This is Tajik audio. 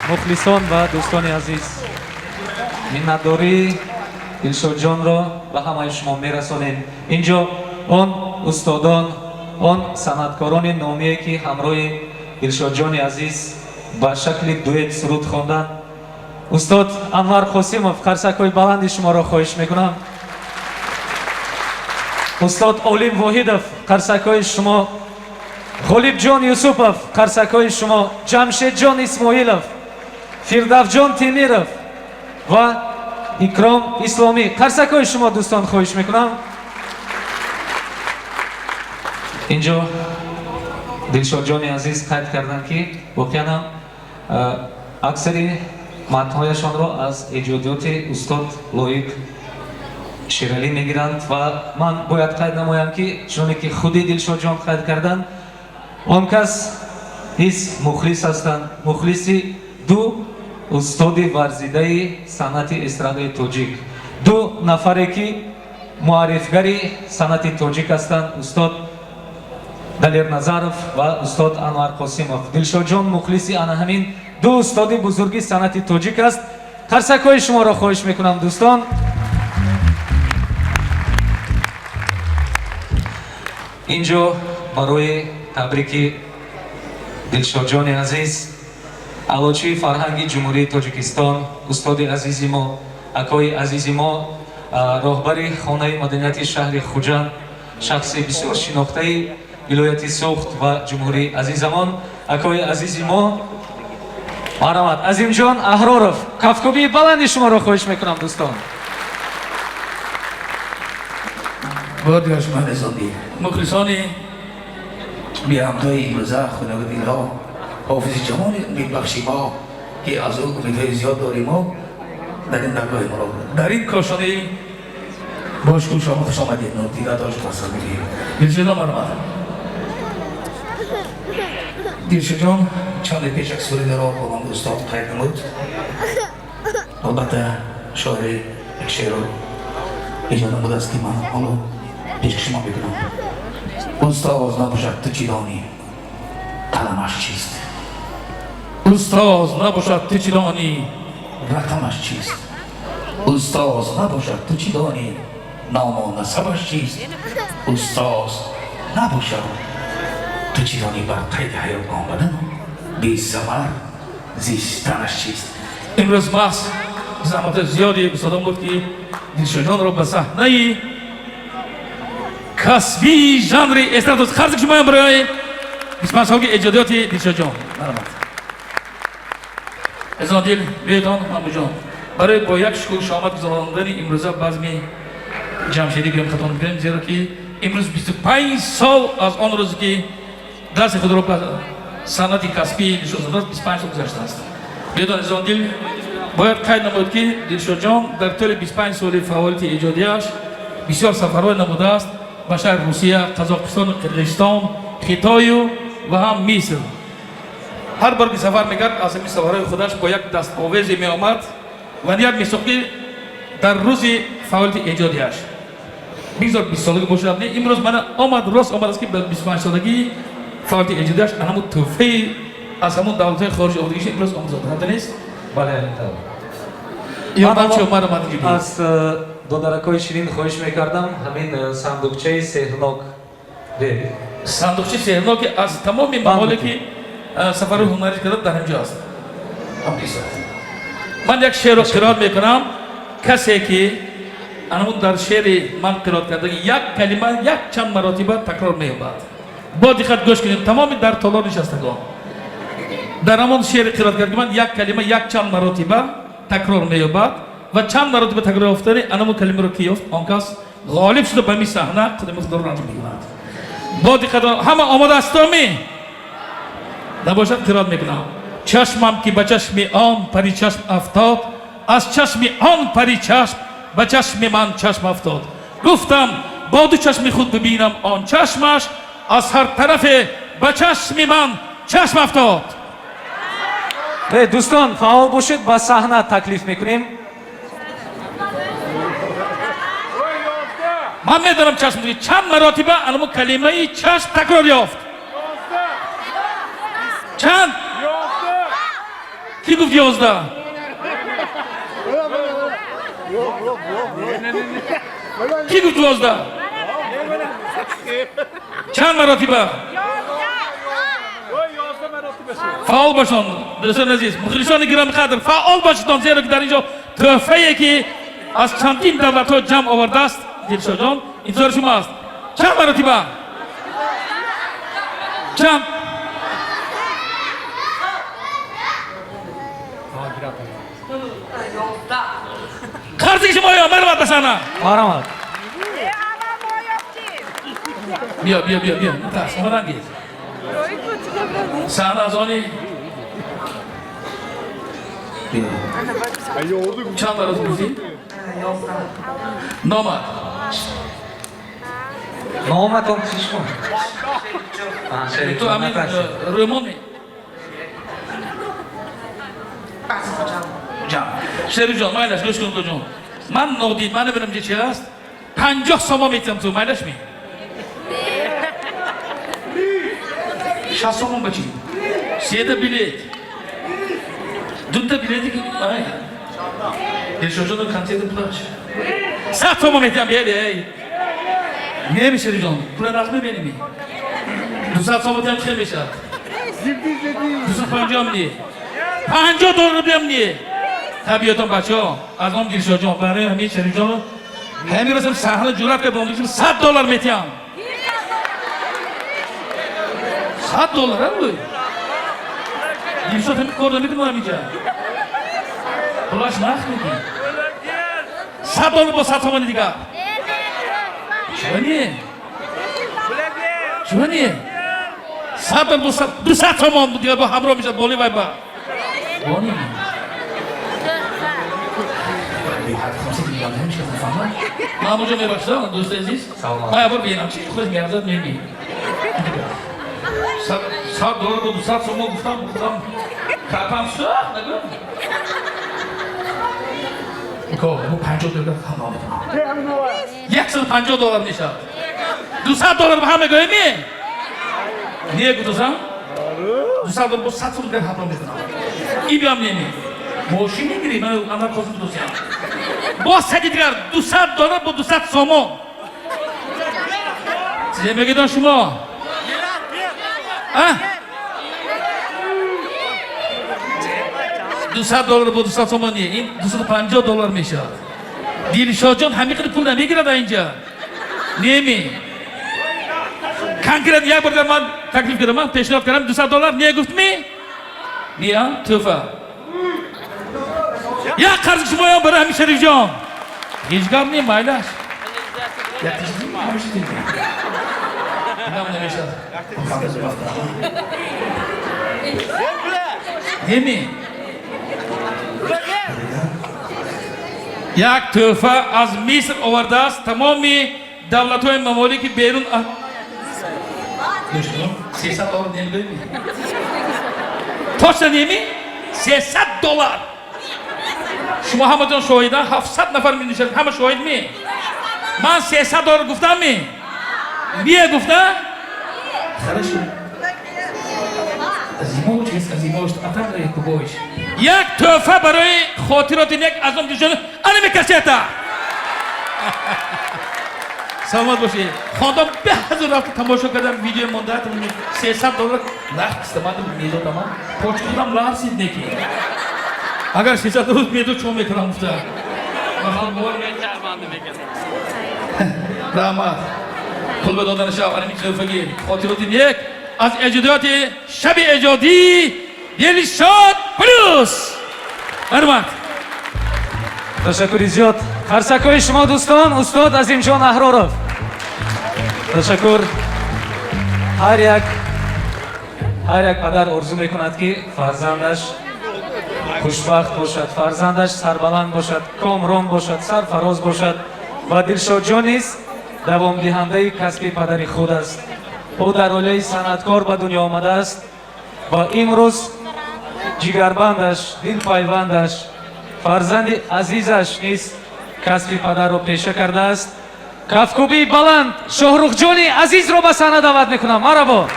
мухлисон ва дӯстони азиз, миннатдории Дилшодҷонро ба ҳамаи шумо мерасонем. Инҷо он устодон, он санъаткорони номие ки ҳамроҳи Дилшодҷони азиз ба шакли дуэт суруд хонданд. устод Анвар Қосимов, қарсакҳои баланди шуморо хоҳиш мекунам. устод Олим Воҳидов, қарсакҳои шумо. Ғолибҷон Юсупов, қарсакҳои шумо. Ҷамшедҷон Исмоилов, Фирдавҷон Темиров ва Икром Исломӣ, қарсакҳои шумо дӯстон хоҳиш мекунам. инҷо Дилшодҷони азиз қайд карданд ки воқеан аксари матнҳояшонро аз эҷодиёти устод Лоиқ Шералӣ мегиранд ва ман бояд қайд намоям ки чуноне ки худи Дилшодҷон қайд карданд, он кас ҳис мухлис ҳастанд, мухлиси ду устоди варзидаи санъати эстрадаи тоҷик, ду нафаре ки муаррифгари санъати тоҷик ҳастанд, устод Далерназаров ва устод Анвар Қосимов. Дилшодҷон мухлиси ана ҳамин ду устоди бузурги санъати тоҷик аст. қарсакҳои шуморо хоҳиш мекунам дӯстон. инҷо барои табрики Дилшодҷони азиз, аълочии фарҳанги ҷумҳурии Тоҷикистон, устоди азизи мо, акои азизи мо, роҳбари хонаи маданияти шаҳри Хуҷанд, шахси бисёр шинохтаи вилояти Сӯхт ва ҷумҳурии азизамон, акои азизи мо марҳамат Азимҷон Аҳроров, кафкобии баланди шуморо хоҳиш мекунам дӯстон. мухлисони биҳамдои имрӯза хунавадилҳо, ҳофизи ҷамоли умидбахши мо ки аз ӯ умидҳои зиёд дорем мо дар ин даргоҳи моро дар ин кошони бошку шумо хуш омадед. Дигар дошт масъалаи Дилшодҷон марҳамат. Дилшодҷон чанде пеш як суридеро бо ман устод қайд намуд. албатта шоири як шеъро иҷод намудааст ки ман ҳоло пешки шумо мекунам. устоз набошад ту чӣ донӣ қаламаш чист. устоз набошад ту чӣ донӣ рақамаш чист. устоз набошад ту чӣ донӣ ному насабаш чист. устоз набошад ту чӣ донӣ бар қайди ҳаёт омадану бесамар зистанаш чист. имрӯз маҳз заҳмати зиёди устодон буд ки Дилшодҷонро ба саҳнаи касбии жанри эстрада қарз шумоям барои 25 солги эҷодиёти Дилшодҷон. марҳамат. эзондил беётон мамуҷон барои бо як шукӯр шомад гузарондани имрӯза базми ҷамшедӣ биём хатон мекунем, зеро ки имрӯз 25 сол аз он рӯзе ки дасти худро ба санъати касбии нишон задааст, 25 сол гузаштааст. беётон эзондил бояд қайд намояд ки Дилшодҷон дар тӯли 25 соли фаъолияти эҷодияш бисёр сафарҳое намудааст ба шаҳри Русия, Қазоқистон, Қирғизистон, Хитою ва ҳам Миср. ҳар бар ки сафар мекард, аз ҳамин сафарҳои худаш бо як дастовезе меомад ва ният месохт ки дар рӯзи фаъолияти эҷодияш бигзор 20 солагӣ бошад. Не имрӯз мана омад рост омадааст ки ба 25 солагӣ фаъолияти эҷодияш ҳамун тӯҳфаи аз ҳамун давлатҳои хориҷи омадагиаш имрӯз омӯзода нест. аз додаракҳои ширин хоҳиш мекардам ҳамин сандуқчаи сеҳнок, сандуқчаи сеҳноки аз тамоми мамоле ки сафари ҳунарӣ карда дар ҳамҷо аст. ман як шеъро қироат мекунам. касе ки анамун дар шеъри ман қироат кардаги як калима як чанд маротиба такрор меёбад. бо диққат гӯш кунед тамоми дар толор нишастагон. дар ҳамон шеъри қироат кардаги ман як калима як чанд маротиба такрор меёбад ва чанд маротиба такрор ёфтани анамун калимаро ки ёфт он кас ғолиб шуда ба мин саҳна қадами худро анҷом мекунад. бо диққат ҳама омадаастоми набошад қироат мекунам. чашмам ки ба чашми он пари чашм афтод, аз чашми он пари чашм ба чашми ман чашм афтод. гуфтам бо ду чашми худ бибинам он чашмаш, аз ҳар тарафе ба чашми ман чашм афтод. дӯстон фаъол бошед, ба саҳна таклиф мекунем. ман медонам чашм диги чанд маротиба анамо калимаи чашм такрор ёфт. чанд کی گفت 11 کی گفت 12 چند مراتبه فعال باشن دوستان عزیز مخلصان گرامی قدر فعال باشید زیرا که در اینجا تحفه‌ای که از چندین دولت‌ها جمع آورده است دلشاد جان انتظار شما است چند مراتبه چند قرضی شما یا مرمت بسانه مرحمت بیا ترس اومدن گیر سهر از آنی چند برات بودی؟ نامد نامت هم چیش کن تو همین رومونی شریف جان مایلش گوش کن تو جان من نقدید من ببینم چی هست 50 سوم میتونم تو مایلش می 60 سوم بچی 3 تا بلیت 2 تا بلیتی که آی دلشاد جان کنسرت پولاش 100 سوم میتونم بیاری نمیشه جان پول رقم ببینی 200 سوم میتونم خیلی میشه 250 نیه 50 دلار بیام نیه طبیعتان بچه ها از آن دلشاد جان برای همین شریف جان همین رسم سهل جورت که بانگیشم 100 دلار میتونم 100 دلار هم بوی دلشاد همین کار نمیتونم اینجا پولاش نخ میدی 100 دلار با 100 تومانی دیگه چونیه 100 دلار با 200 تومان دیگه با همراه میشه بولی وای با بانی ما موجه میباشتم دوست عزیز ما یه بار بینم چی خود میارزد میگی 100 دلار با 200 تومان گفتم کپم سخت نگم بکو بو 50 دلار خانه میتونم 150 دلار میشه 200 دلار به همه گویی می نیه گفتم 200 دلار با 100 تومان همراه میتونم ای بیام نیمی موشی میگیری من اندر کاسم تو دوستیم با سدی دیگر 200 دلار با 200 سومون چیزی میگیدن شما 200 دلار با 200 سومانیه این 250 دلار میشه دلشاد جان همین قدر پول نمیگیره در اینجا نیمی کنکرت یک بار در من تکلیف کردم من پیشنهاد کردم 200 دلار نیه گفت می نیا توفه یا قرض شما یا برای همین شریف جان هیچ گام نیم مایلش یک چیزی همیشه دیگه اینم نمیشه نمی یک تحفه از مصر آورده است تمامی دولت‌های ممالک بیرون 300 دلار نمی точно نمی 300 دلار شما همه جان شاهدن 700 نفر می نشد همه شاهد می من 300 دلار گفتم می بیه گفتم خرش عظیموش هست عظیموش اتم داری کبوش یک تحفه برای خاطرات یک از آن دیشان انمی کسیتا سلامت باشی خواندم به هزار رفت تماشا کردم ویدیو مونده 300 دلار لخت استماده میدو تمام پوچ کردم لار سید نکی اگر 300 دلار میدو چون میکنم افتا رحمت پول به دادن شب انمی تحفه خاطرات یک از اجادات شب اجادی دلشاد پلوس رحمت تشکر زیاد خرسکای شما دوستان استاد عظیمجان احرارов تشکر هر یک پدر آرزو میکند که فرزندش خوشبخت باشد فرزندش سربلند باشد کامران باشد سرفراز باشد و دلشاد جان نیز دوام دهنده کسب پدر خود است او در حوزه صنعتکار به دنیا آمده است و امروز جگربندش دلپایوندش فرزند عزیزش نیز کسب پدر را پیشه کرده است کفکوبی بلند شاهرخ جان عزیز را به صحنه دعوت میکنم مرحبا